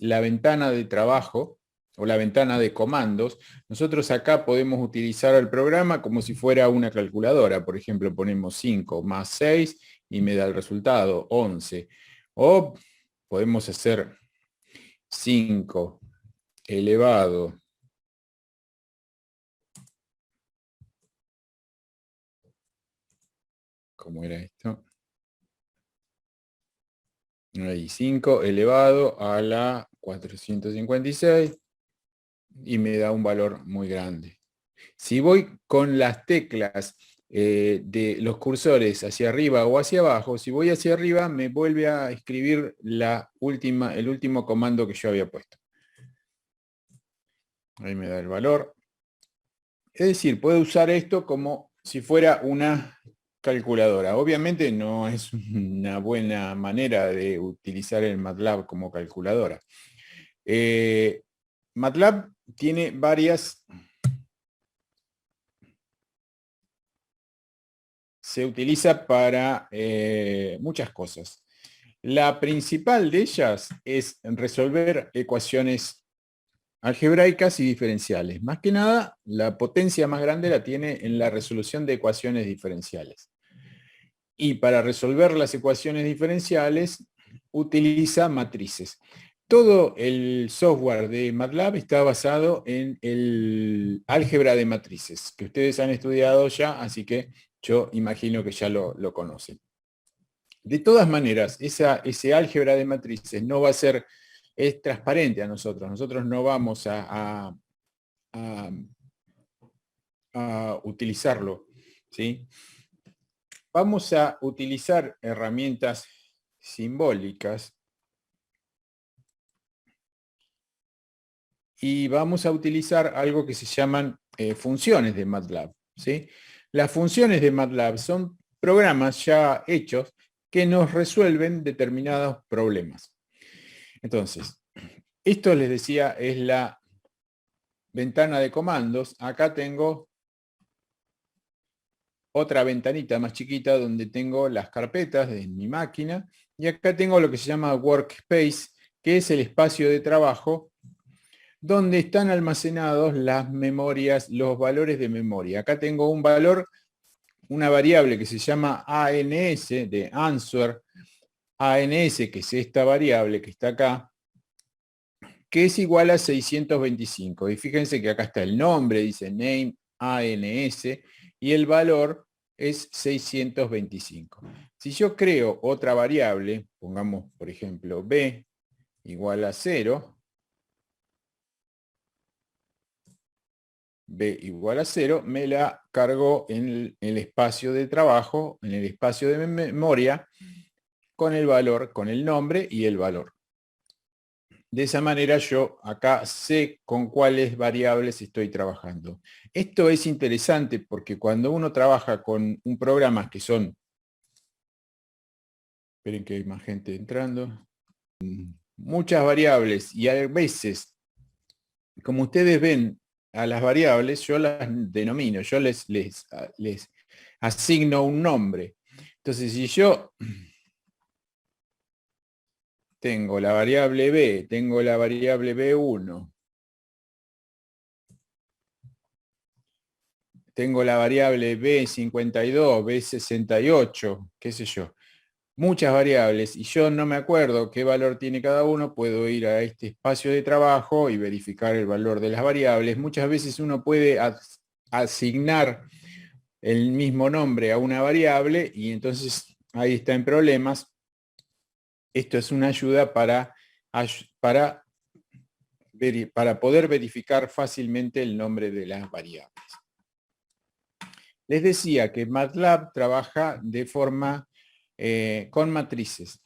la ventana de trabajo o la ventana de comandos, nosotros acá podemos utilizar el programa como si fuera una calculadora. Por ejemplo, ponemos 5 más 6 y me da el resultado, 11. O podemos hacer 5 elevado ¿cómo era esto? Ahí, 5 elevado a la 456 y me da un valor muy grande. Si voy con las teclas de los cursores hacia arriba o hacia abajo, si voy hacia arriba me vuelve a escribir el último comando que yo había puesto. Ahí me da el valor. Es decir, puedo usar esto como si fuera una calculadora. Obviamente no es una buena manera de utilizar el MATLAB como calculadora. MATLAB tiene varias... Se utiliza para muchas cosas. La principal de ellas es resolver ecuaciones algebraicas y diferenciales. Más que nada, la potencia más grande la tiene en la resolución de ecuaciones diferenciales. Y para resolver las ecuaciones diferenciales, utiliza matrices. Todo el software de MATLAB está basado en el álgebra de matrices, que ustedes han estudiado ya, así que yo imagino que ya lo conocen. De todas maneras, ese álgebra de matrices no va a ser, es transparente a nosotros. Nosotros no vamos a utilizarlo, ¿sí? Vamos a utilizar herramientas simbólicas y vamos a utilizar algo que se llaman funciones de MATLAB, ¿sí? Las funciones de MATLAB son programas ya hechos que nos resuelven determinados problemas. Entonces, esto les decía es la ventana de comandos. Acá tengo otra ventanita más chiquita donde tengo las carpetas de mi máquina y acá tengo lo que se llama Workspace, que es el espacio de trabajo donde están almacenados las memorias, los valores de memoria. Acá tengo un valor, una variable que se llama ANS, de answer, ANS, que es esta variable que está acá, que es igual a 625. Y fíjense que acá está el nombre, dice name ANS, y el valor es 625. Si yo creo otra variable, pongamos por ejemplo b igual a 0, b igual a 0, me la cargo en el espacio de trabajo, en el espacio de memoria, con el valor, con el nombre y el valor. De esa manera yo acá sé con cuáles variables estoy trabajando. Esto es interesante porque cuando uno trabaja con un programa que son... Esperen que hay más gente entrando. Muchas variables y a veces, como ustedes ven, a las variables yo las denomino, yo les asigno un nombre. Entonces, si yo tengo la variable b, tengo la variable b1, tengo la variable b52, b68, qué sé yo, muchas variables, y yo no me acuerdo qué valor tiene cada uno, puedo ir a este espacio de trabajo y verificar el valor de las variables. Muchas veces uno puede asignar el mismo nombre a una variable y entonces ahí está en problemas. Esto es una ayuda para poder verificar fácilmente el nombre de las variables. Les decía que MATLAB trabaja de forma con matrices.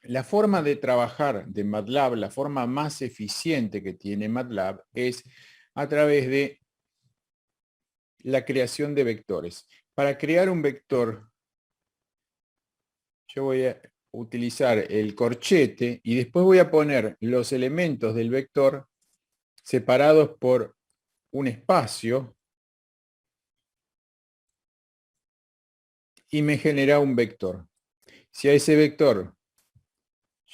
La forma de trabajar de MATLAB, la forma más eficiente que tiene MATLAB es a través de la creación de vectores. Para crear un vector, yo voy a utilizar el corchete y después voy a poner los elementos del vector separados por un espacio y me genera un vector. Si a ese vector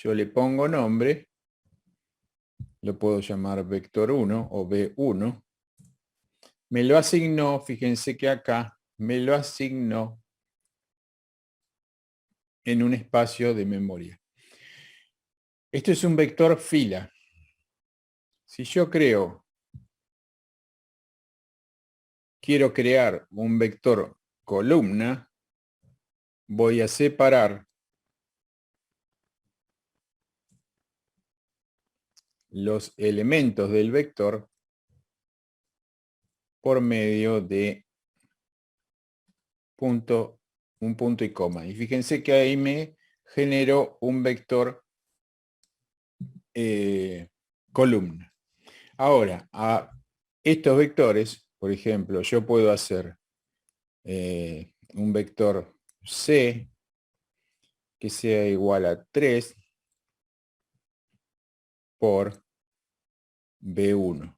yo le pongo nombre, lo puedo llamar vector 1 o B1. Me lo asignó, fíjense que acá me lo asignó en un espacio de memoria. Esto es un vector fila. Si yo quiero crear un vector columna, voy a separar los elementos del vector por medio de un punto y coma. Y fíjense que ahí me generó un vector columna. Ahora, a estos vectores, por ejemplo, yo puedo hacer un vector C que sea igual a 3 por B1.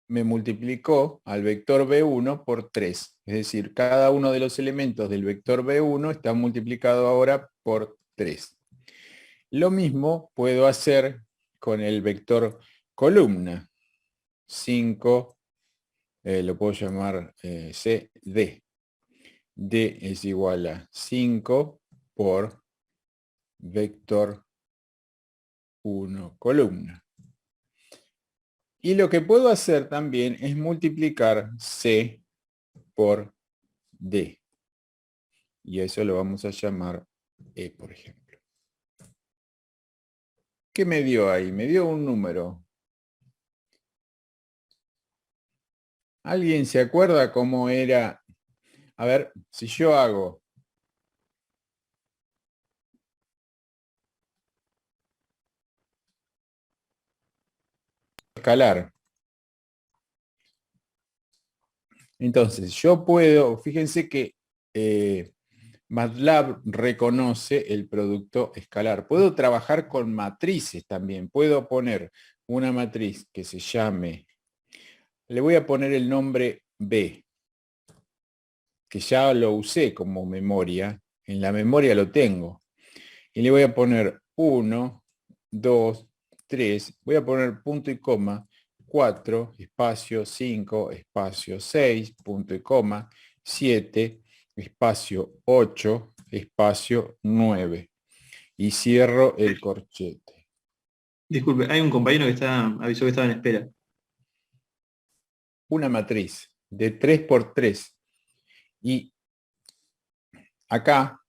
Me multiplicó al vector B1 por 3. Es decir, cada uno de los elementos del vector B1 está multiplicado ahora por 3. Lo mismo puedo hacer con el vector columna. 5, lo puedo llamar CD. D es igual a 5 por vector 1 columna. Y lo que puedo hacer también es multiplicar C por D. Y eso lo vamos a llamar E, por ejemplo. ¿Qué me dio ahí? Me dio un número. ¿Alguien se acuerda cómo era? A ver, si yo hago escalar. Entonces, yo puedo, fíjense que MATLAB reconoce el producto escalar. Puedo trabajar con matrices también. Puedo poner una matriz que se llame, le voy a poner el nombre B, que ya lo usé como memoria. En la memoria lo tengo. Y le voy a poner 1, 2, 3. Voy a poner punto y coma. 4, espacio, 5, espacio, 6, punto y coma. 7, espacio, 8, espacio, 9. Y cierro el corchete. Disculpe, hay un compañero que avisó que estaba en espera. Una matriz de 3 por 3. Y acá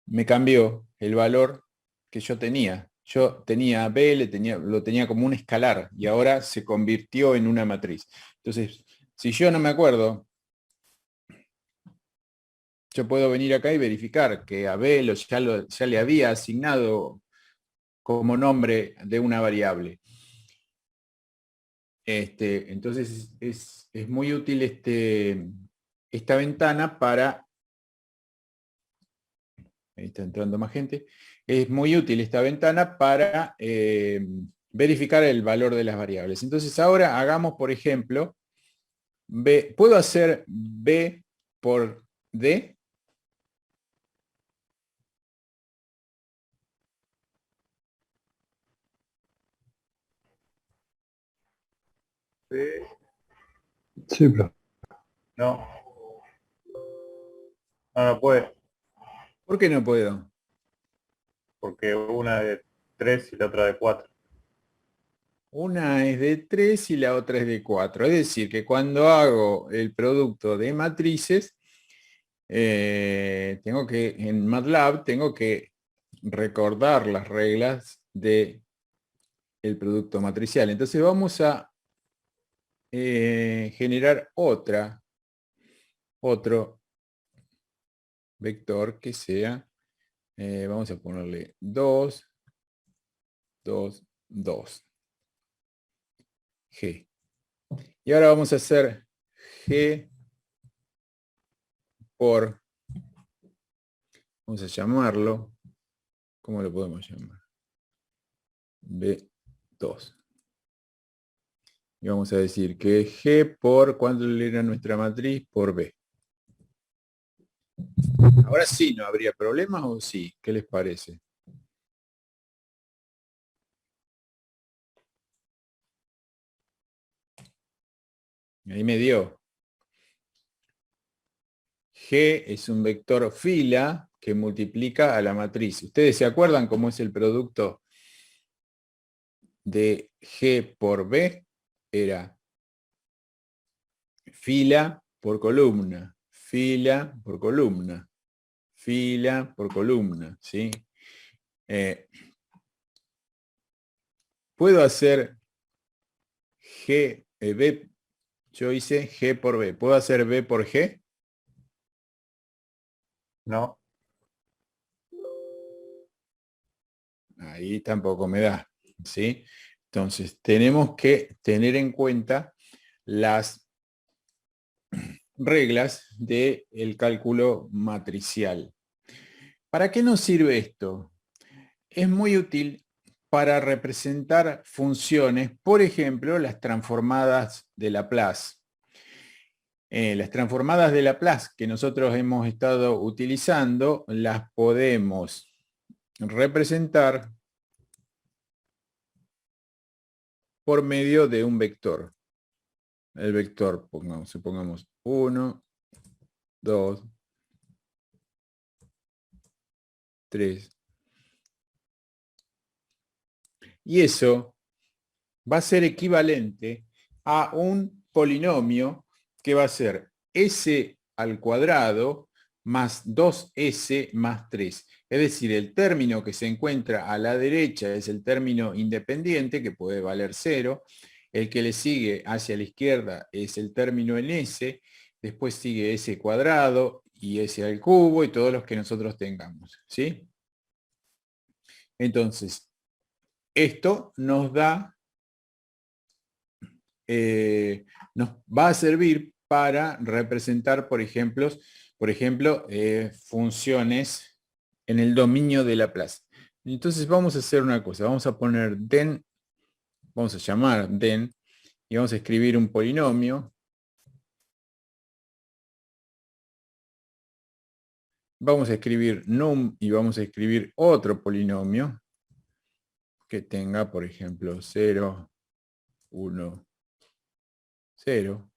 me cambió el valor que yo tenía. Yo tenía B, lo tenía como un escalar y ahora se convirtió en una matriz. Entonces, si yo no me acuerdo, yo puedo venir acá y verificar que a B ya le había asignado como nombre de una variable. Entonces es muy útil esta ventana para... Ahí está entrando más gente. Es muy útil esta ventana para verificar el valor de las variables. Entonces ahora hagamos, por ejemplo, B. ¿Puedo hacer B por D? B. Sí, pero No, no puede, ¿por qué no puedo? porque una de 3 y la otra de 4. Una es de 3 y la otra es de 4. Es decir, que cuando hago el producto de matrices, en MATLAB tengo que recordar las reglas del producto matricial. Entonces vamos a generar otro vector que sea, vamos a ponerle 2, 2, 2, G. Y ahora vamos a hacer G por, vamos a llamarlo, ¿cómo lo podemos llamar? B2. Y vamos a decir que G por, ¿cuánto era nuestra matriz? Por B. Ahora sí, ¿no habría problemas o sí? ¿Qué les parece? Ahí me dio. G es un vector fila que multiplica a la matriz. ¿Ustedes se acuerdan cómo es el producto de G por B? Era fila por columna, fila por columna, fila por columna, ¿sí? Puedo hacer G, B, yo hice G por B. ¿Puedo hacer B por G? No, Ahí tampoco me da, ¿sí? Entonces, tenemos que tener en cuenta las reglas del cálculo matricial. ¿Para qué nos sirve esto? Es muy útil para representar funciones, por ejemplo, las transformadas de Laplace. Las transformadas de Laplace que nosotros hemos estado utilizando, las podemos representar por medio de un vector. El vector, supongamos 1, 2, 3. Y eso va a ser equivalente a un polinomio que va a ser s al cuadrado más 2s más 3. Es decir, el término que se encuentra a la derecha es el término independiente, que puede valer 0. El que le sigue hacia la izquierda es el término en s. Después sigue s cuadrado y s al cubo y todos los que nosotros tengamos, ¿sí? Entonces, esto nos da nos va a servir para representar, por ejemplo, funciones en el dominio de Laplace. Entonces vamos a hacer una cosa, vamos a poner den, vamos a llamar den, y vamos a escribir un polinomio. Vamos a escribir num y vamos a escribir otro polinomio que tenga, por ejemplo, 0, 1, 0.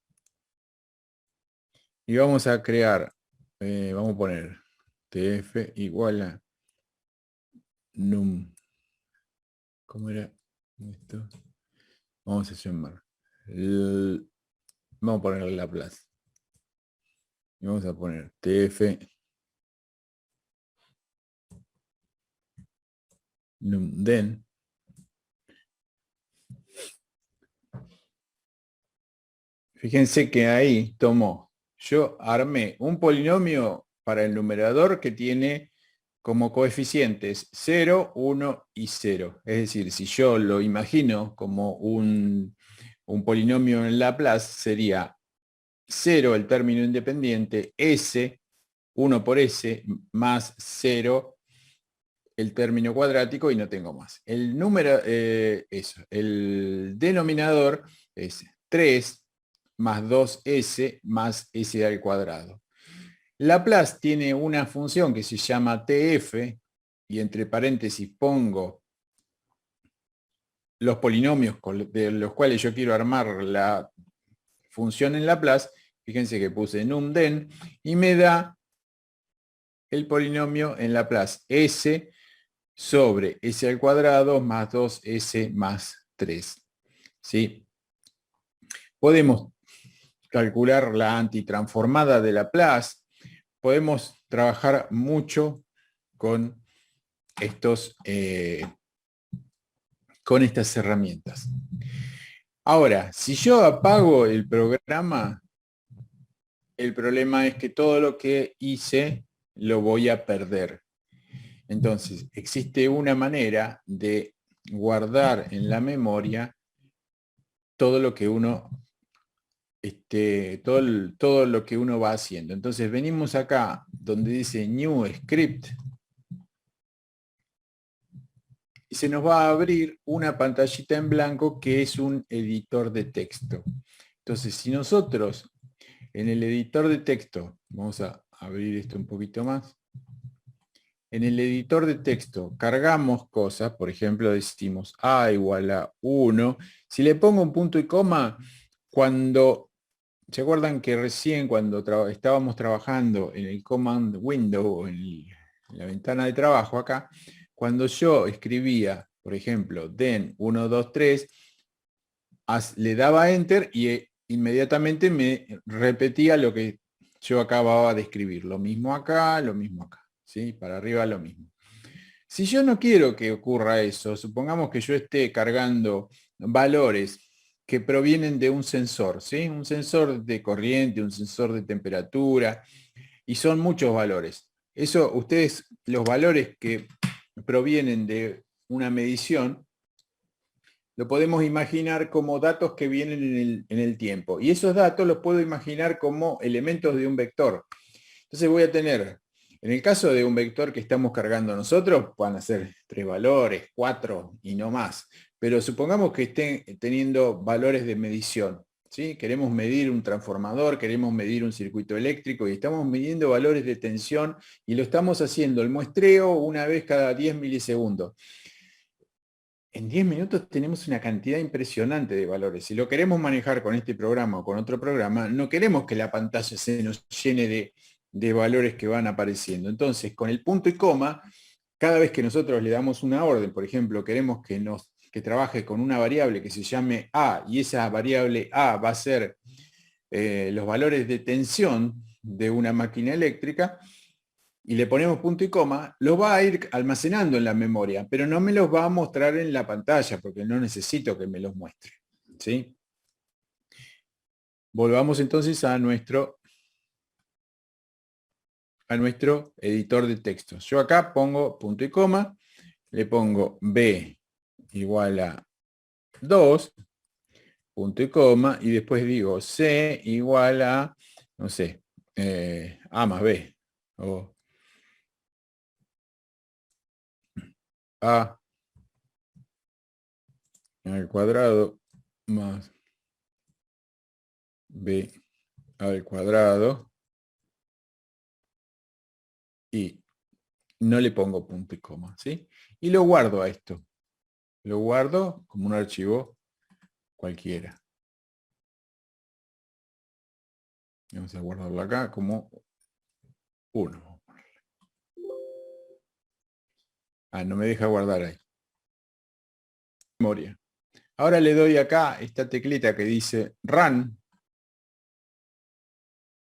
Y vamos a crear, vamos a poner tf igual a num. ¿Cómo era esto? Vamos a llamar. Vamos a ponerle Laplace. Y vamos a poner tf num den. Fíjense que ahí tomó. Yo armé un polinomio para el numerador que tiene como coeficientes 0, 1 y 0. Es decir, si yo lo imagino como un polinomio en Laplace, sería 0 el término independiente, s, 1 por s, más 0 el término cuadrático y no tengo más. El número, el denominador es 3 más 2s más s al cuadrado. Laplace tiene una función que se llama tf, y entre paréntesis pongo los polinomios de los cuales yo quiero armar la función en Laplace. Fíjense que puse numden y me da el polinomio en Laplace s sobre s al cuadrado más 2s más 3. ¿Sí? Podemos calcular la antitransformada de Laplace. Podemos trabajar mucho con con estas herramientas. Ahora, si yo apago el programa, el problema es que todo lo que hice lo voy a perder. Entonces, existe una manera de guardar en la memoria todo lo que uno, todo lo que uno va haciendo. Entonces, venimos acá donde dice New Script y se nos va a abrir una pantallita en blanco que es un editor de texto. Entonces, si nosotros en el editor de texto, vamos a abrir esto un poquito más. En el editor de texto cargamos cosas, por ejemplo, decimos A igual a 1. Si le pongo un punto y coma, cuando, ¿se acuerdan que recién cuando estábamos trabajando en el command window, en la ventana de trabajo acá, cuando yo escribía, por ejemplo, den 1, 2, 3, le daba enter y inmediatamente me repetía lo que yo acababa de escribir. Lo mismo acá, lo mismo acá. ¿Sí? Para arriba lo mismo. Si yo no quiero que ocurra eso, supongamos que yo esté cargando valores que provienen de un sensor, ¿sí? Un sensor de corriente, un sensor de temperatura, y son muchos valores. Eso, ustedes, los valores que provienen de una medición, lo podemos imaginar como datos que vienen en el tiempo. Y esos datos los puedo imaginar como elementos de un vector. Entonces voy a tener, en el caso de un vector que estamos cargando nosotros, van a ser 3 valores, 4 y no más. Pero supongamos que estén teniendo valores de medición. ¿Sí? Queremos medir un transformador, queremos medir un circuito eléctrico y estamos midiendo valores de tensión y lo estamos haciendo el muestreo una vez cada 10 milisegundos. En 10 minutos tenemos una cantidad impresionante de valores. Si lo queremos manejar con este programa o con otro programa, no queremos que la pantalla se nos llene de valores que van apareciendo. Entonces, con el punto y coma, cada vez que nosotros le damos una orden, por ejemplo, queremos que trabaje con una variable que se llame A, y esa variable A va a ser los valores de tensión de una máquina eléctrica, y le ponemos punto y coma, los va a ir almacenando en la memoria, pero no me los va a mostrar en la pantalla, porque no necesito que me los muestre. ¿Sí? Volvamos entonces a nuestro editor de textos. Yo acá pongo punto y coma, le pongo B igual a 2, punto y coma, y después digo C igual a, no sé, A más B, o A al cuadrado más B al cuadrado, y no le pongo punto y coma, ¿sí? Y lo guardo a esto. Lo guardo como un archivo cualquiera. Vamos a guardarlo acá como 1. Ah, no me deja guardar ahí. Memoria. Ahora le doy acá esta teclita que dice Run.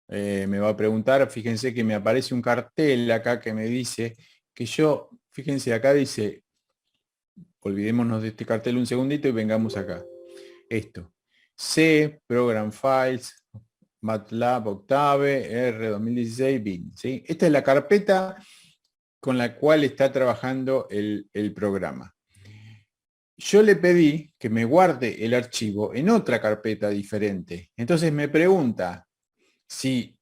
Me va a preguntar, fíjense que me aparece un cartel acá que me dice que yo, fíjense acá dice, olvidémonos de este cartel un segundito y vengamos acá. Esto. C, Program Files, MATLAB Octave, R2016, bin. ¿Sí? Esta es la carpeta con la cual está trabajando el programa. Yo le pedí que me guarde el archivo en otra carpeta diferente. Entonces me pregunta si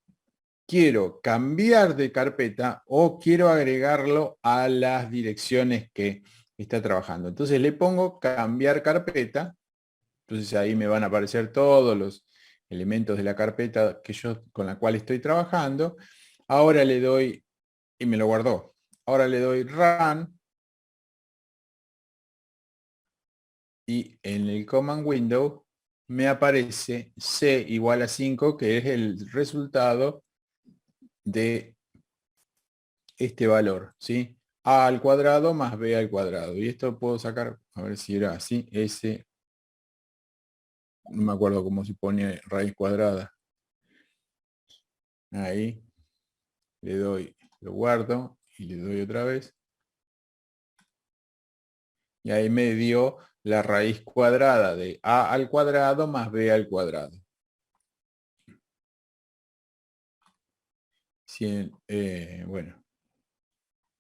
quiero cambiar de carpeta o quiero agregarlo a las direcciones que está trabajando. Entonces le pongo cambiar carpeta. Entonces ahí me van a aparecer todos los elementos de la carpeta con la cual estoy trabajando. Ahora le doy, y me lo guardó. Ahora le doy Run. Y en el command window me aparece C igual a 5, que es el resultado de este valor, ¿sí? A al cuadrado más B al cuadrado. Y esto puedo sacar, a ver si era así, S, no me acuerdo cómo se pone raíz cuadrada. Ahí, le doy, lo guardo y le doy otra vez. Y ahí me dio la raíz cuadrada de A al cuadrado más B al cuadrado. Bueno,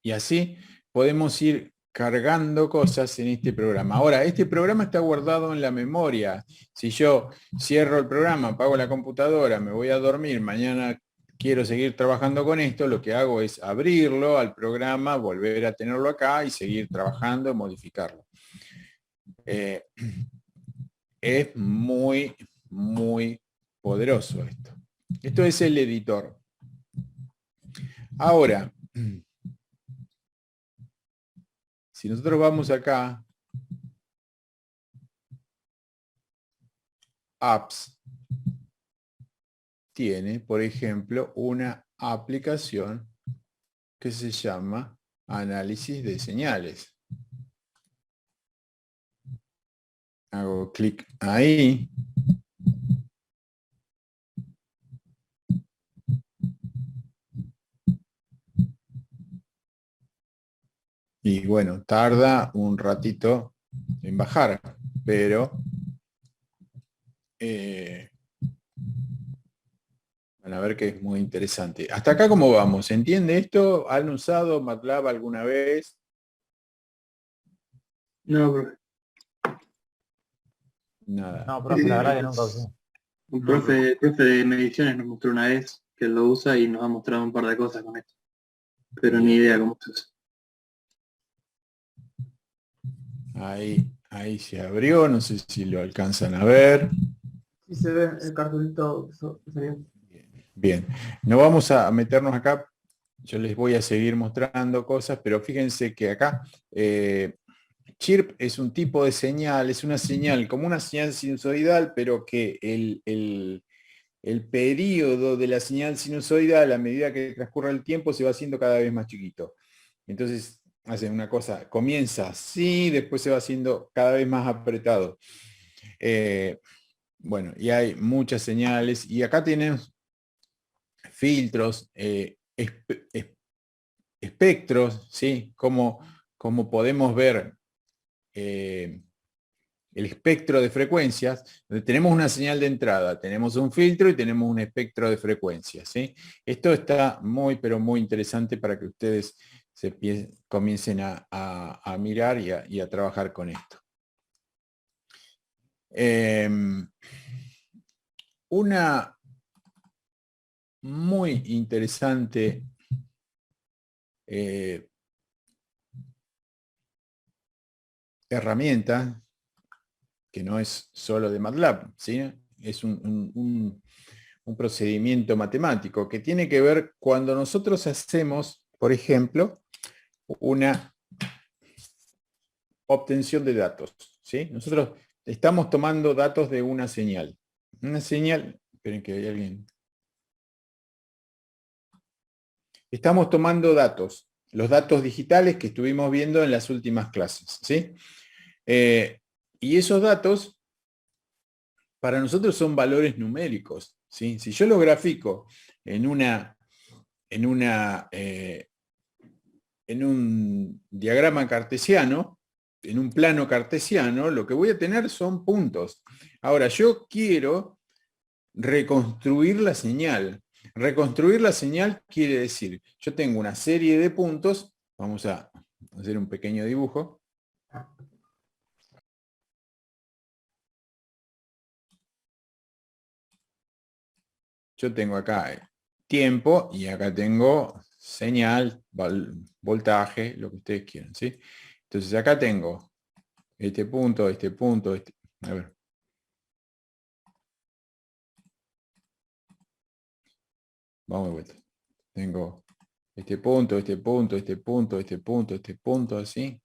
y así podemos ir cargando cosas en este programa. Ahora, este programa está guardado en la memoria. Si yo cierro el programa, apago la computadora, me voy a dormir, mañana quiero seguir trabajando con esto, lo que hago es abrirlo al programa, volver a tenerlo acá y seguir trabajando, modificarlo. Es muy, muy poderoso esto. Esto es el editor. Ahora, si nosotros vamos acá, apps, tiene, por ejemplo, una aplicación que se llama análisis de señales. Hago clic ahí. Y bueno, tarda un ratito en bajar, pero van a ver que es muy interesante. ¿Hasta acá cómo vamos? ¿Se entiende esto? ¿Han usado MATLAB alguna vez? No, profe. Nada. No, profe, la verdad que nunca usé. Un profe de mediciones nos mostró una vez que él lo usa y nos ha mostrado un par de cosas con esto. Pero ni idea cómo se usa. Ahí se abrió, no sé si lo alcanzan a ver. Sí se ve el cartelito salió. Bien, no vamos a meternos acá, yo les voy a seguir mostrando cosas, pero fíjense que acá chirp es un tipo de señal, es una señal, como una señal sinusoidal, pero que el periodo de la señal sinusoidal, a medida que transcurre el tiempo, se va haciendo cada vez más chiquito. Entonces, hacen una cosa, comienza así, después se va haciendo cada vez más apretado. Bueno, y hay muchas señales, y acá tenemos filtros, espectros, ¿sí? Como podemos ver el espectro de frecuencias, donde tenemos una señal de entrada, tenemos un filtro y tenemos un espectro de frecuencias, ¿sí? Esto está muy, pero muy interesante para que ustedes comiencen a mirar y a trabajar con esto. Una muy interesante herramienta, que no es solo de MATLAB, ¿sí? Es un procedimiento matemático que tiene que ver cuando nosotros hacemos, por ejemplo, una obtención de datos, ¿sí? Nosotros estamos tomando datos de una señal. Una señal, esperen que hay alguien. Estamos tomando datos, los datos digitales que estuvimos viendo en las últimas clases, ¿sí? Y esos datos para nosotros son valores numéricos, ¿sí? Si yo lo grafico en un diagrama cartesiano, en un plano cartesiano, lo que voy a tener son puntos. Ahora, yo quiero reconstruir la señal. Reconstruir la señal quiere decir, yo tengo una serie de puntos, vamos a hacer un pequeño dibujo. Yo tengo acá tiempo y acá tengo señal, voltaje, lo que ustedes quieran, ¿sí? Entonces acá tengo este punto, a ver. Vamos de vuelta. Tengo este punto, este punto, este punto, este punto, este punto, así.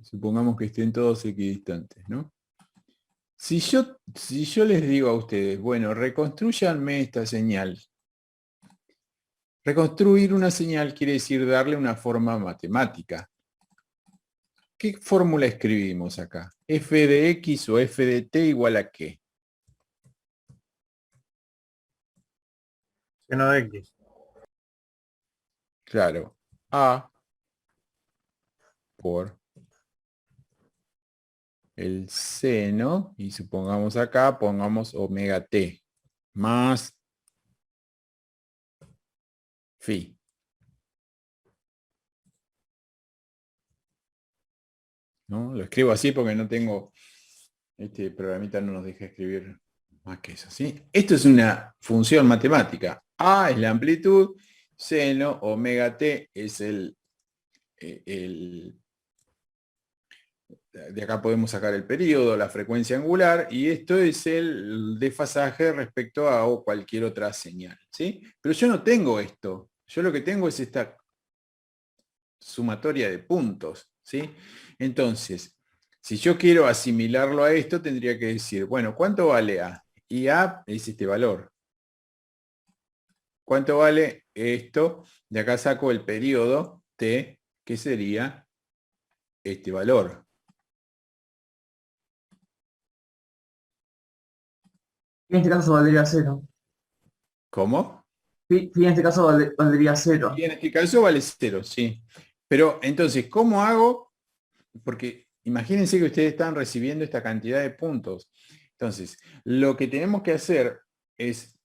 Supongamos que estén todos equidistantes, ¿no? Si yo les digo a ustedes, bueno, reconstruyanme esta señal. Reconstruir una señal quiere decir darle una forma matemática. ¿Qué fórmula escribimos acá? ¿F de X o F de T igual a qué? Seno de X. Claro, A por el seno, y supongamos acá, pongamos omega T, más phi. ¿No? Lo escribo así porque no tengo, este programita no nos deja escribir más que eso, ¿sí? Esto es una función matemática. A es la amplitud, seno, omega T es de acá podemos sacar el periodo, la frecuencia angular, y esto es el desfasaje respecto a cualquier otra señal, ¿sí? Pero yo no tengo esto. Yo lo que tengo es esta sumatoria de puntos, ¿sí? Entonces, si yo quiero asimilarlo a esto, tendría que decir, bueno, ¿cuánto vale A? Y A es este valor. ¿Cuánto vale esto? De acá saco el periodo T, que sería este valor. En este caso valdría 0. ¿Cómo? Phi en este caso valdría 0. Y en este caso vale 0, sí. Pero entonces, ¿cómo hago? Porque imagínense que ustedes están recibiendo esta cantidad de puntos. Entonces, lo que tenemos que hacer es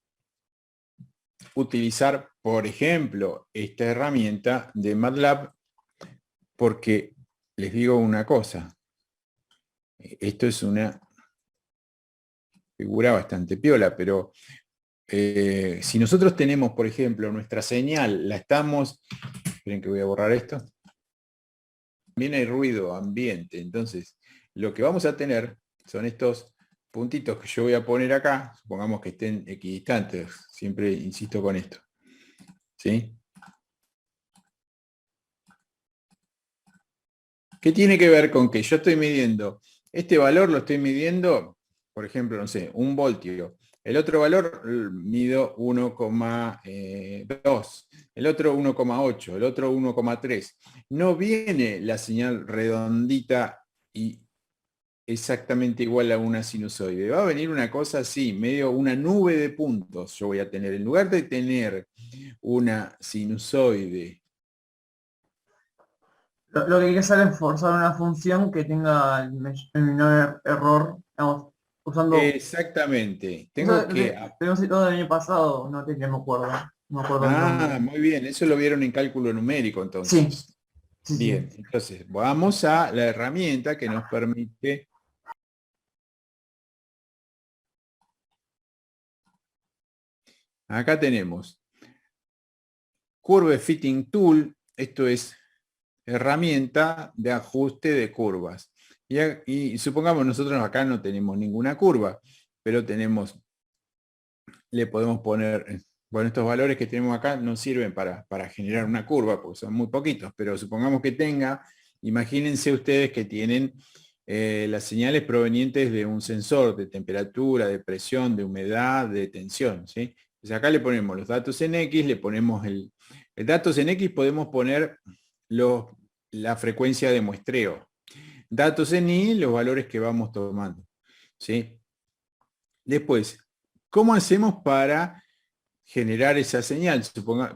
utilizar, por ejemplo, esta herramienta de MATLAB, porque les digo una cosa. Esto es una figura bastante piola, pero si nosotros tenemos, por ejemplo, nuestra señal, la estamos... Esperen que voy a borrar esto. También hay ruido ambiente, entonces lo que vamos a tener son estos puntitos que yo voy a poner acá, supongamos que estén equidistantes, siempre insisto con esto, ¿sí? ¿Qué tiene que ver con que yo estoy midiendo? Este valor lo estoy midiendo, por ejemplo, no sé, 1 voltio. El otro valor mido 1,2, el otro 1,8, el otro 1,3. No viene la señal redondita y exactamente igual a una sinusoide. Va a venir una cosa así, medio una nube de puntos yo voy a tener. En lugar de tener una sinusoide. Lo que hay que hacer es forzar una función que tenga el menor error, digamos, usando... Exactamente. Eso Tengo que... tenemos citado del año pasado, no me acuerdo. No me acuerdo el Ah, nombre. muy bien. Eso lo vieron en cálculo numérico Sí, entonces. sí, sí. Bien, entonces vamos a la herramienta que nos permite... Acá tenemos Curve Fitting Tool. Esto es herramienta de ajuste de curvas. Y supongamos nosotros acá no tenemos ninguna curva, pero tenemos, le podemos poner, bueno, estos valores que tenemos acá no sirven para generar una curva, porque son muy poquitos, pero supongamos que tenga, imagínense ustedes que tienen las señales provenientes de un sensor de temperatura, de presión, de humedad, de tensión, ¿sí? Entonces acá le ponemos los datos en X, le ponemos el datos en X, podemos poner la frecuencia de muestreo. Datos en Y, los valores que vamos tomando, ¿sí? Después, ¿cómo hacemos para generar esa señal?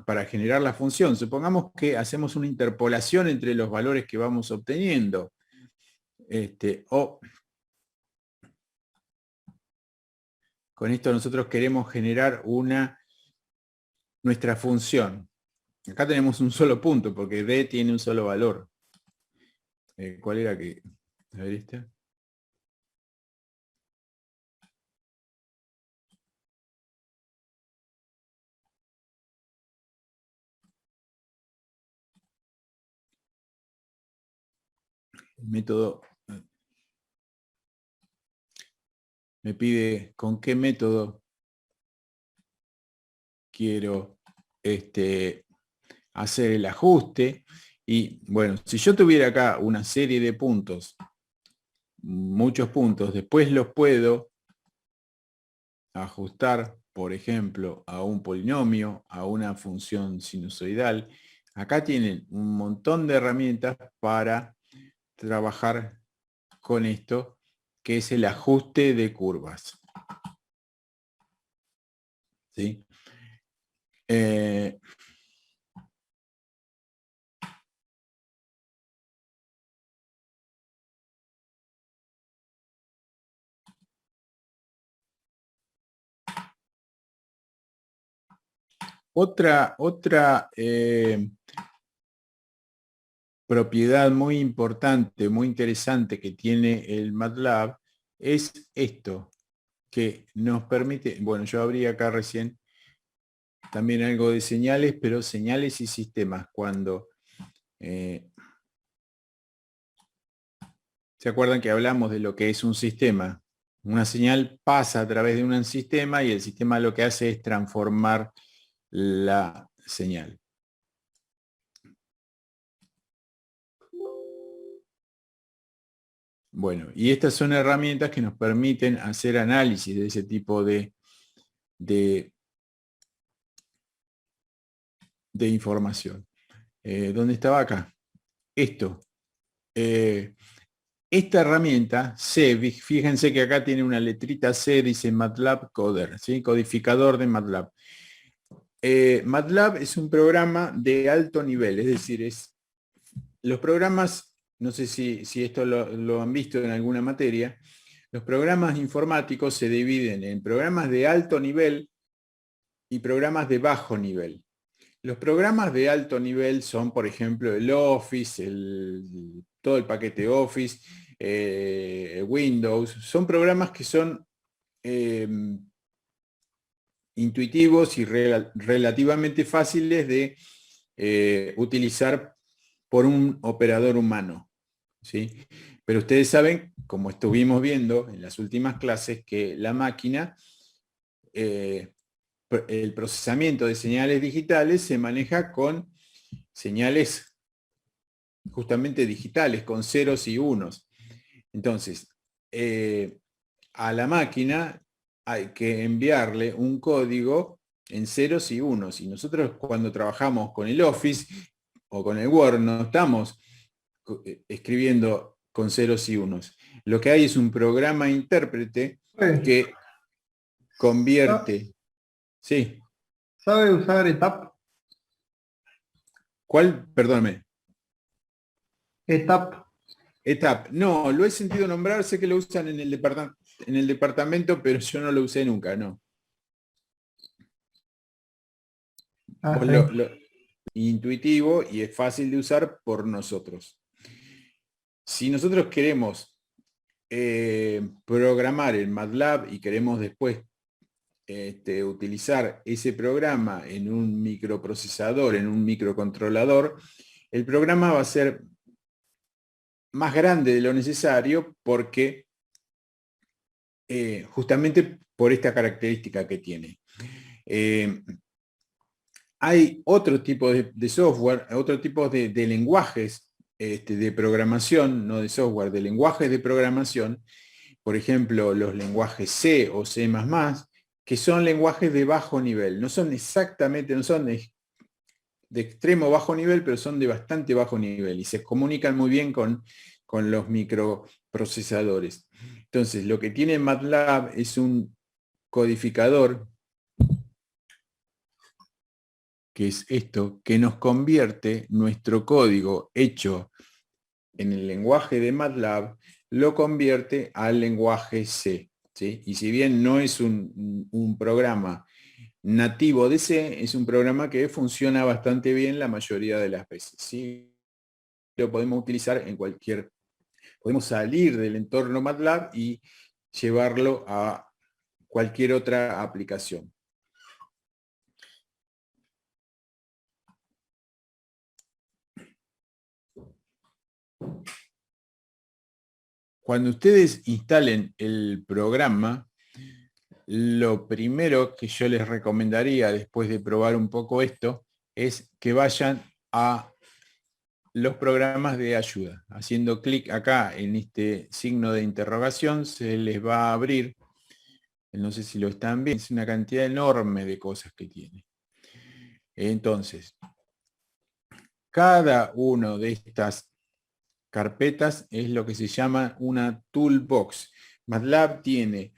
Para generar la función. Supongamos que hacemos una interpolación entre los valores que vamos obteniendo. O con esto nosotros queremos generar nuestra función. Acá tenemos un solo punto, porque D tiene un solo valor. ¿Cuál era que? A ver esta. El método me pide con qué método quiero hacer el ajuste. Y bueno, si yo tuviera acá una serie de puntos, muchos puntos, después los puedo ajustar, por ejemplo, a un polinomio, a una función sinusoidal. Acá tienen un montón de herramientas para trabajar con esto, que es el ajuste de curvas. ¿Sí? Otra propiedad muy importante, muy interesante que tiene el MATLAB es esto, que nos permite, bueno, yo abrí acá recién también algo de señales, pero señales y sistemas, cuando se ¿Se acuerdan que hablamos de lo que es un sistema? Una señal pasa a través de un sistema y el sistema lo que hace es transformar la señal. Bueno, y estas son herramientas que nos permiten hacer análisis de ese tipo de información. ¿Dónde estaba acá? Esto. Esta herramienta, C, fíjense que acá tiene una letrita C, dice MATLAB Coder, ¿sí? Codificador de MATLAB. MATLAB es un programa de alto nivel, es decir, los programas, no sé si esto lo han visto en alguna materia, los programas informáticos se dividen en programas de alto nivel y programas de bajo nivel. Los programas de alto nivel son, por ejemplo, el Office, todo el paquete Office, Windows. Son programas que son intuitivos y relativamente fáciles de utilizar por un operador humano, ¿sí? Pero ustedes saben, como estuvimos viendo en las últimas clases, que la máquina, el procesamiento de señales digitales se maneja con señales justamente digitales, con ceros y unos. Entonces, a la máquina hay que enviarle un código en ceros y unos. Y nosotros cuando trabajamos con el Office o con el Word no estamos escribiendo con ceros y unos. Lo que hay es un programa intérprete que convierte. Sí. ¿Sabe usar ETAP? ¿Cuál? Perdóname. ETAP. ETAP. No, lo he sentido nombrar, sé que lo usan en el departamento, pero yo no lo usé nunca, no. Intuitivo y es fácil de usar por nosotros. Si nosotros queremos programar en MATLAB y queremos después utilizar ese programa en un microprocesador, en un microcontrolador, el programa va a ser más grande de lo necesario porque justamente por esta característica que tiene. Hay otro tipo de software, otro tipo de lenguajes de programación, no de software, de lenguajes de programación, por ejemplo, los lenguajes C o C++, que son lenguajes de bajo nivel. No son exactamente, no son de extremo bajo nivel, pero son de bastante bajo nivel y se comunican muy bien con los microprocesadores. Entonces, lo que tiene MATLAB es un codificador, que es esto, que nos convierte nuestro código hecho en el lenguaje de MATLAB, lo convierte al lenguaje C, ¿sí? Y si bien no es un programa nativo de C, es un programa que funciona bastante bien la mayoría de las veces, ¿sí? Lo podemos utilizar en podemos salir del entorno MATLAB y llevarlo a cualquier otra aplicación. Cuando ustedes instalen el programa, lo primero que yo les recomendaría después de probar un poco esto es que vayan a los programas de ayuda. Haciendo clic acá en este signo de interrogación se les va a abrir, no sé si lo están viendo, es una cantidad enorme de cosas que tiene. Entonces, cada una de estas carpetas es lo que se llama una toolbox. MATLAB tiene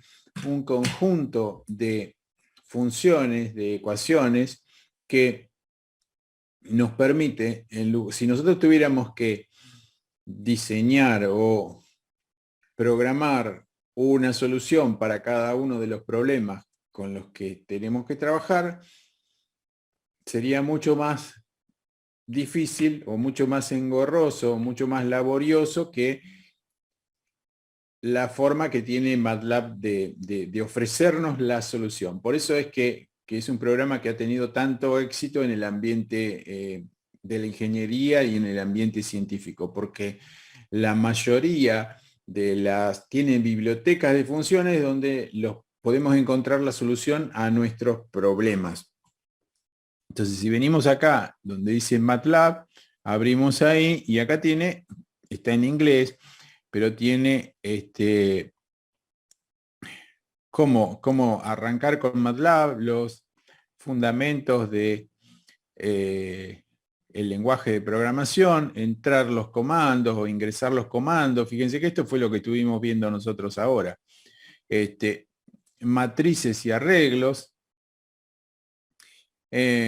un conjunto de funciones, de ecuaciones, que nos permite, si nosotros tuviéramos que diseñar o programar una solución para cada uno de los problemas con los que tenemos que trabajar, sería mucho más difícil o mucho más engorroso, mucho más laborioso que la forma que tiene MATLAB de ofrecernos la solución. Por eso es que es un programa que ha tenido tanto éxito en el ambiente de la ingeniería y en el ambiente científico, porque la mayoría tiene bibliotecas de funciones donde podemos encontrar la solución a nuestros problemas. Entonces, si venimos acá, donde dice MATLAB, abrimos ahí, y acá está en inglés, pero tiene cómo arrancar con MATLAB, los fundamentos de el lenguaje de programación, entrar los comandos o ingresar los comandos. Fíjense que esto fue lo que estuvimos viendo nosotros ahora. Matrices y arreglos,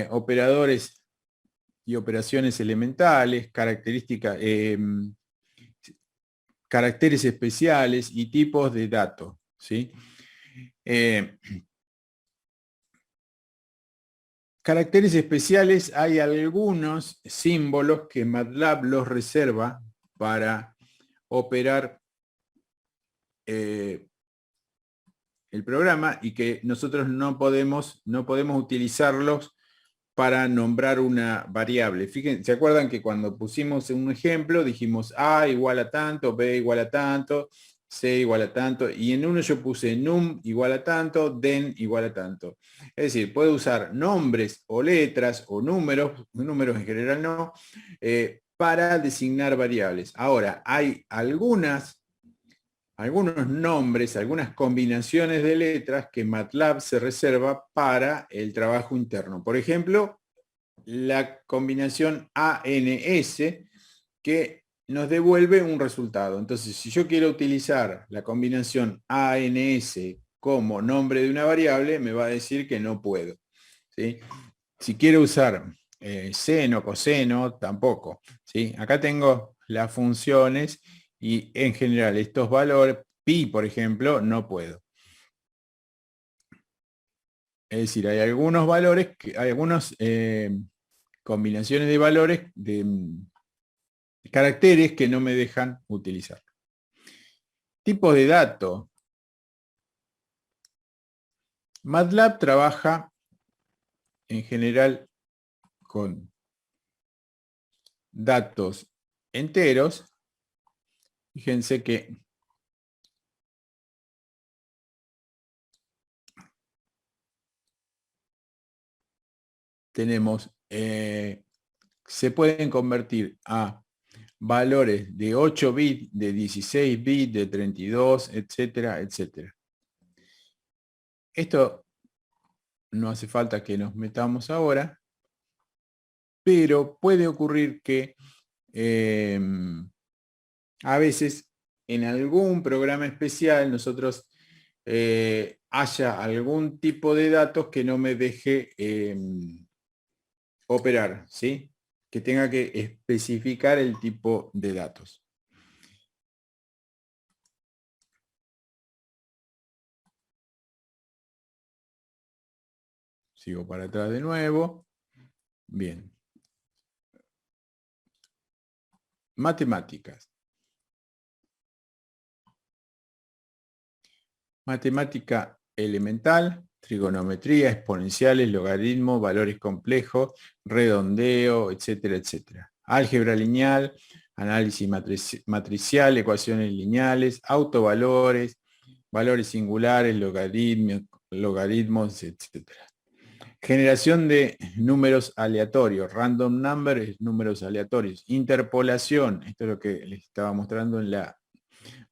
operadores y operaciones elementales, caracteres especiales y tipos de datos, ¿sí? Caracteres especiales, hay algunos símbolos que MATLAB los reserva para operar el programa, y que nosotros no podemos utilizarlos para nombrar una variable. Fíjense, ¿se acuerdan que cuando pusimos un ejemplo dijimos A igual a tanto, B igual a tanto, C igual a tanto, y en uno yo puse num igual a tanto, den igual a tanto? Es decir, puedo usar nombres o letras o números en general no, para designar variables. Ahora, hay algunos nombres, algunas combinaciones de letras que MATLAB se reserva para el trabajo interno. Por ejemplo, la combinación ANS, que nos devuelve un resultado. Entonces, si yo quiero utilizar la combinación ANS como nombre de una variable, me va a decir que no puedo, ¿sí? Si quiero usar seno, coseno, tampoco, ¿sí? Acá tengo las funciones, y en general estos valores, pi por ejemplo, no puedo. Es decir, hay algunos valores, hay algunas combinaciones de valores, de caracteres, que no me dejan utilizar. Tipos de datos. MATLAB trabaja en general con datos enteros. Fíjense que tenemos, se pueden convertir a valores de 8 bits, de 16 bits, de 32, etcétera, etcétera. Esto no hace falta que nos metamos ahora, pero puede ocurrir que a veces en algún programa especial nosotros haya algún tipo de datos que no me deje operar, ¿sí? Que tenga que especificar el tipo de datos. Sigo para atrás de nuevo. Bien. Matemáticas. Matemática elemental, trigonometría, exponenciales, logaritmos, valores complejos, redondeo, etcétera, etcétera. Álgebra lineal, análisis matricial, ecuaciones lineales, autovalores, valores singulares, logaritmos, etcétera. Generación de números aleatorios, random number, números aleatorios. Interpolación, esto es lo que les estaba mostrando en la...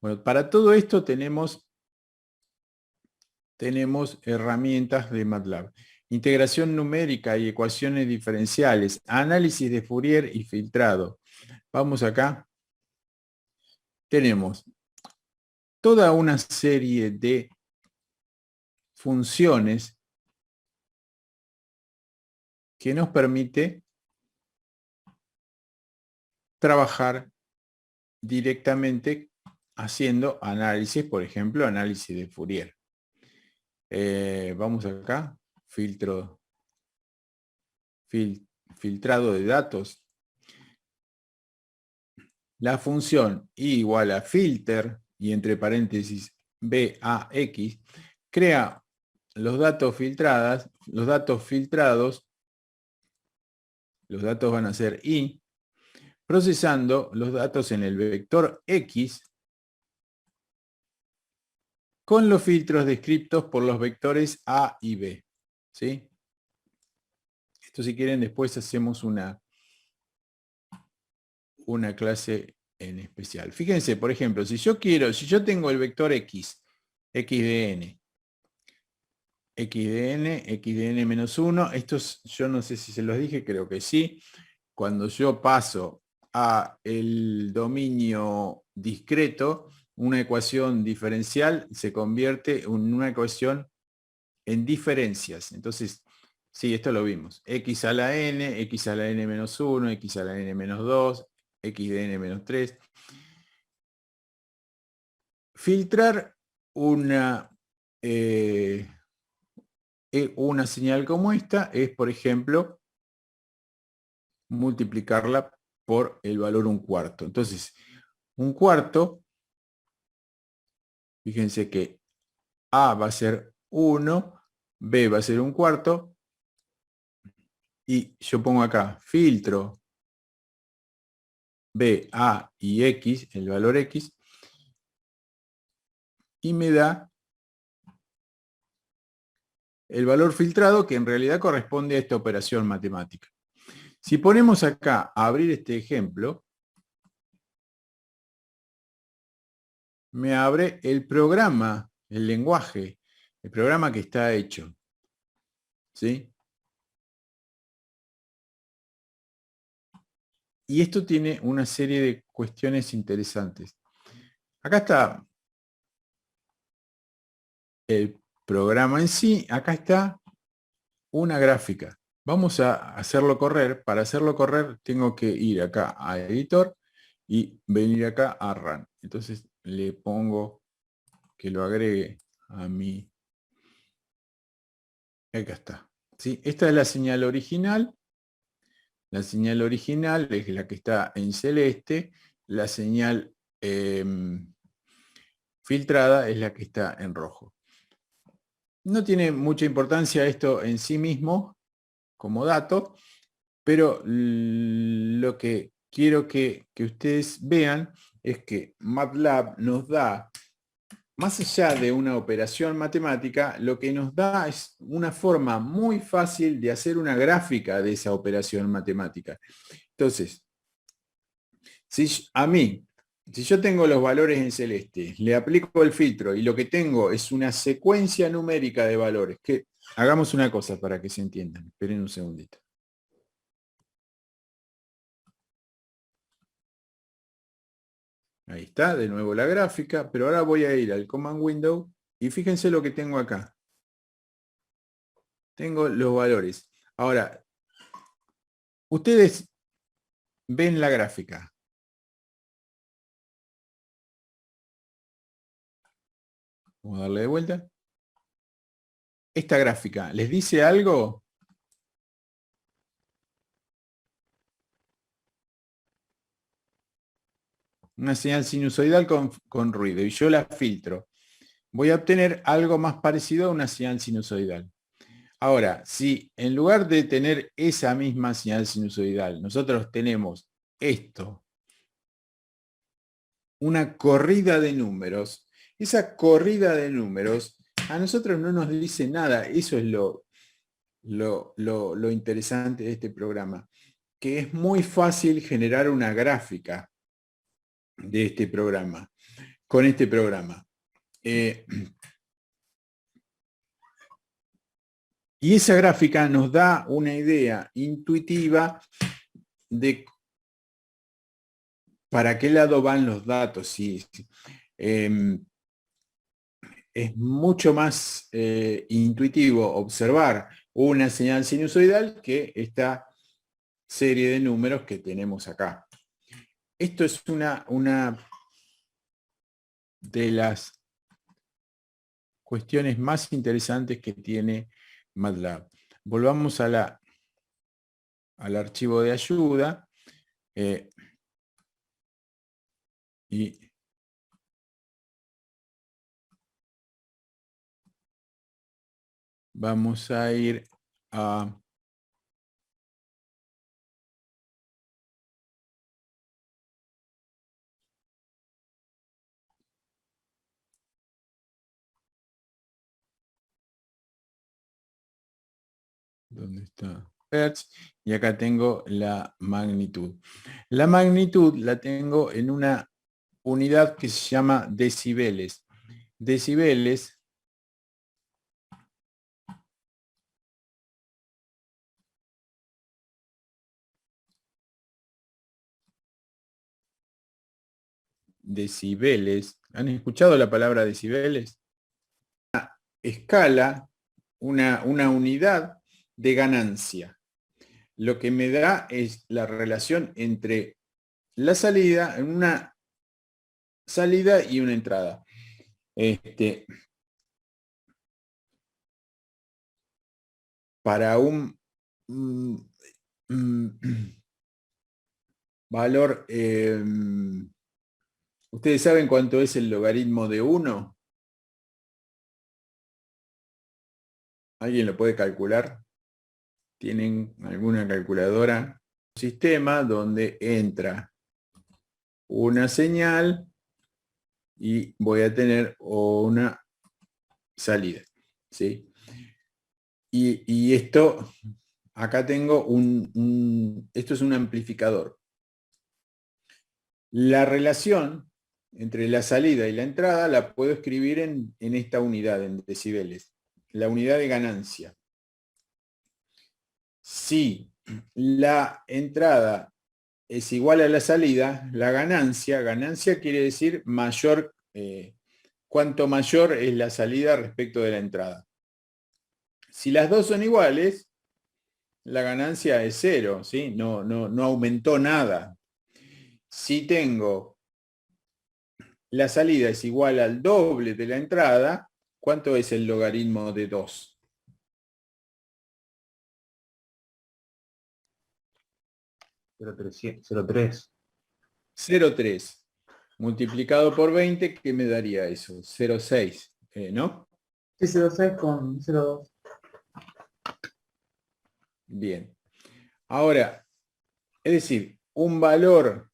Bueno, para todo esto tenemos herramientas de MATLAB. Integración numérica y ecuaciones diferenciales, análisis de Fourier y filtrado. Vamos acá. Tenemos toda una serie de funciones que nos permite trabajar directamente haciendo análisis, por ejemplo, análisis de Fourier. Vamos acá, filtrado de datos. La función I igual a filter, y entre paréntesis BAX, crea los datos filtrados, los datos van a ser I, procesando los datos en el vector X, con los filtros descritos por los vectores A y B. ¿Sí? Esto, si quieren, después hacemos una clase en especial. Fíjense, por ejemplo, si yo tengo el vector X, X de n, X de n menos 1, estos yo no sé si se los dije, creo que sí. Cuando yo paso a el dominio discreto, una ecuación diferencial se convierte en una ecuación en diferencias. Entonces, sí, esto lo vimos. X a la n, X a la n menos 1, X a la n menos 2, X de n menos 3. Filtrar eh, una señal como esta es, por ejemplo, multiplicarla por el valor 1/4. Entonces, 1/4, fíjense que A va a ser 1, B va a ser 1/4, y yo pongo acá filtro B, A y X, el valor X, y me da el valor filtrado, que en realidad corresponde a esta operación matemática. Si ponemos acá a abrir este ejemplo, me abre el programa, el lenguaje, el programa que está hecho. ¿Sí? Y esto tiene una serie de cuestiones interesantes. Acá está el programa en sí, acá está una gráfica. Vamos a hacerlo correr. Para hacerlo correr tengo que ir acá a editor y venir acá a run. Entonces le pongo que lo agregue a mi... Acá está. ¿Sí? Esta es la señal original. La señal original es la que está en celeste. La señal filtrada es la que está en rojo. No tiene mucha importancia esto en sí mismo como dato, pero lo que quiero que ustedes vean es que MATLAB nos da, más allá de una operación matemática, lo que nos da es una forma muy fácil de hacer una gráfica de esa operación matemática. Entonces, si yo tengo los valores en celeste, le aplico el filtro y lo que tengo es una secuencia numérica de valores, que hagamos una cosa para que se entiendan. Esperen un segundito. Ahí está, de nuevo la gráfica, pero ahora voy a ir al Command Window y fíjense lo que tengo acá. Tengo los valores. Ahora, ustedes ven la gráfica. Vamos a darle de vuelta. Esta gráfica, ¿les dice algo? Una señal sinusoidal con ruido, y yo la filtro. Voy a obtener algo más parecido a una señal sinusoidal. Ahora, si en lugar de tener esa misma señal sinusoidal, nosotros tenemos esto, una corrida de números, esa corrida de números a nosotros no nos dice nada. Eso es lo interesante de este programa, que es muy fácil generar una gráfica de este programa, con este programa. Y esa gráfica nos da una idea intuitiva de para qué lado van los datos. Sí, sí. Es mucho más intuitivo observar una señal sinusoidal que esta serie de números que tenemos acá. Esto es una de las cuestiones más interesantes que tiene MATLAB. Volvamos al archivo de ayuda y vamos a ir a ¿Dónde está? Hertz. Y acá tengo la magnitud. La magnitud la tengo en una unidad que se llama decibeles. Decibeles decibeles. ¿Han escuchado la palabra decibeles? Una escala, una unidad de ganancia. Lo que me da es la relación entre la salida, una salida y una entrada. Para un valor, ¿ustedes saben cuánto es el logaritmo de 1? ¿Alguien lo puede calcular? ¿Tienen alguna calculadora? Un sistema donde entra una señal y voy a tener una salida, ¿sí? Y esto, acá tengo esto es un amplificador. La relación entre la salida y la entrada la puedo escribir en esta unidad, en decibeles, la unidad de ganancia. Si la entrada es igual a la salida, la ganancia quiere decir mayor, cuanto mayor es la salida respecto de la entrada. Si las dos son iguales, la ganancia es 0, ¿sí? No aumentó nada. Si tengo la salida es igual al doble de la entrada, ¿cuánto es el logaritmo de 2? 0,3. 0,3 multiplicado por 20, ¿qué me daría eso? 0,6, ¿no? Sí, 0,6 con 0,2. Bien. Ahora, es decir, un valor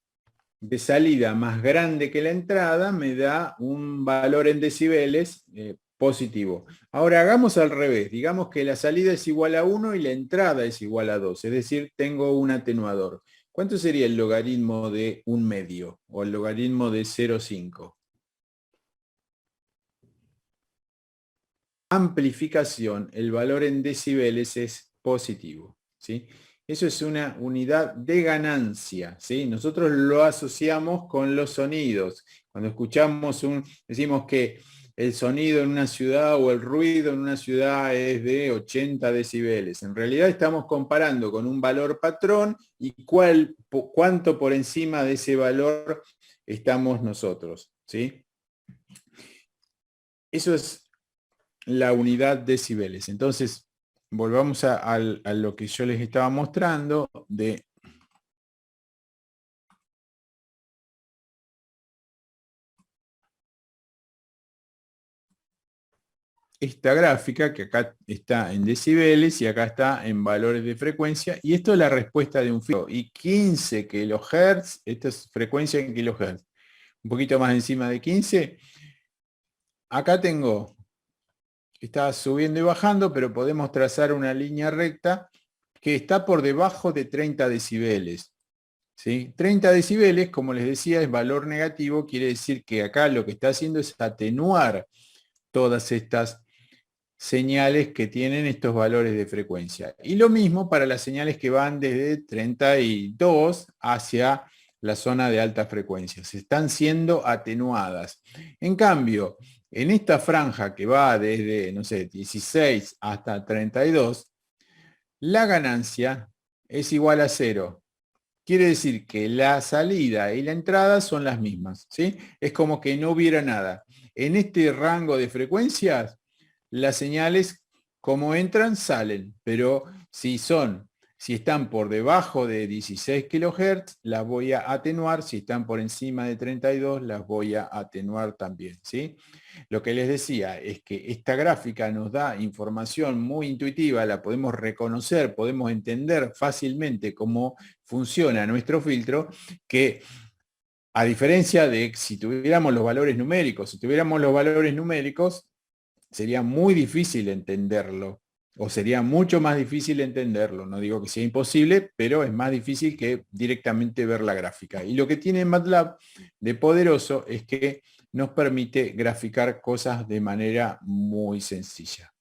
de salida más grande que la entrada me da un valor en decibeles positivo. Ahora hagamos al revés. Digamos que la salida es igual a 1 y la entrada es igual a 2. Es decir, tengo un atenuador. ¿Cuánto sería el logaritmo de 1/2 o el logaritmo de 0,5? Amplificación, el valor en decibeles es positivo, ¿sí? Eso es una unidad de ganancia, ¿sí? Nosotros lo asociamos con los sonidos. Cuando escuchamos decimos que el sonido en una ciudad o el ruido en una ciudad es de 80 decibeles. En realidad estamos comparando con un valor patrón y cuánto por encima de ese valor estamos nosotros, ¿sí? Eso es la unidad decibeles. Entonces, volvamos a lo que yo les estaba mostrando de esta gráfica, que acá está en decibeles y acá está en valores de frecuencia, y esto es la respuesta de un filtro. Y 15 kilohertz, esta es frecuencia en kilohertz, un poquito más encima de 15, acá tengo, está subiendo y bajando, pero podemos trazar una línea recta que está por debajo de 30 decibeles. ¿Sí? 30 decibeles, como les decía, es valor negativo, quiere decir que acá lo que está haciendo es atenuar todas estas señales que tienen estos valores de frecuencia. Y lo mismo para las señales que van desde 32 hacia la zona de alta frecuencia. Se están siendo atenuadas. En cambio, en esta franja que va desde, no sé, 16 hasta 32, la ganancia es igual a 0. Quiere decir que la salida y la entrada son las mismas, ¿sí? Es como que no hubiera nada. En este rango de frecuencias, las señales como entran, salen, pero si están por debajo de 16 kHz, las voy a atenuar, si están por encima de 32, las voy a atenuar también, ¿sí? Lo que les decía es que esta gráfica nos da información muy intuitiva, la podemos reconocer, podemos entender fácilmente cómo funciona nuestro filtro, que a diferencia de si tuviéramos los valores numéricos, sería muy difícil entenderlo, O sería mucho más difícil entenderlo. No digo que sea imposible, pero es más difícil que directamente ver la gráfica. Y lo que tiene MATLAB de poderoso es que nos permite graficar cosas de manera muy sencilla.